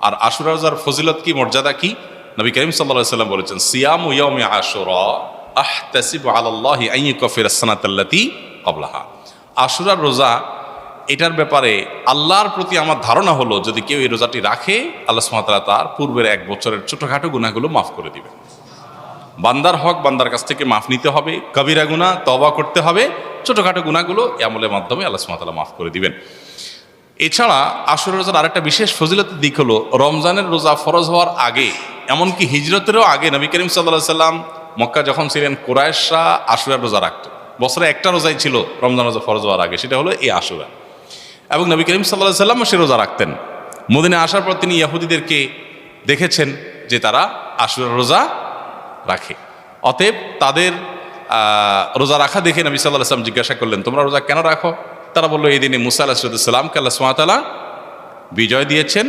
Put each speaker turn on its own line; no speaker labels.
আর আশুরা রোজার ফজিলত কি, মর্যাদা কি? নবী করিম সাল্লাল্লাহু আলাইহি ওয়াসাল্লাম বলেছেন, সিয়ামু ইয়াউমি আশুরা আহতাসিবু আলাল্লাহি আন ইউকাফিরাস সানাতাল্লাতী ক্বাবলাহা। আশুরার রোজা, এটার ব্যাপারে আল্লাহর প্রতি আমার ধারণা হলো, যদি কেউ এই রোজাটি রাখে, আল্লাহ সুবহানাহু ওয়া তাআলা তার পূর্বের এক বছরের ছোটখাটো গুনাহগুলো মাফ করে দিবেন। বান্দার হক বান্দার কাছ থেকে মাফ নিতে হবে, কবিরা গুনাহ তওবা করতে হবে, ছোটখাটো গুনাহগুলো এই আমলের মাধ্যমে আল্লাহ সুবহানাহু ওয়া তাআলা মাফ করে দিবেন। এছাড়া আশুরা রোজার আরেকটা বিশেষ ফজিলতের দিক হলো, রমজানের রোজা ফরজ হওয়ার আগে, এমনকি হিজরতেরও আগে নবী করিম সাল্লাল্লাহু আলাইহি সাল্লাম মক্কা যখন ছিলেন, কুরাইশরা আশুরার রোজা রাখত। বছরে একটা রোজাই ছিল রমজান রোজা ফরজ হওয়ার আগে, সেটা হলো এই আশুরা। এবং নবী করিম সাল্লাল্লাহু আলাইহি সাল্লামও সে রোজা রাখতেন। মদিনায় আসার পর তিনি ইহুদিদেরকে দেখেছেন যে তারা আশুরার রোজা রাখে। অতএব তাদের রোজা রাখা দেখে নবী সাল্লাল্লাহু আলাইহি সাল্লাম জিজ্ঞাসা করলেন, তোমরা রোজা কেন রাখো? তারা বললো, এই দিনে মুসা আলাইহিস সালামকে আল্লাহ সুবহানাহু ওয়া তাআলা বিজয় দিয়েছেন।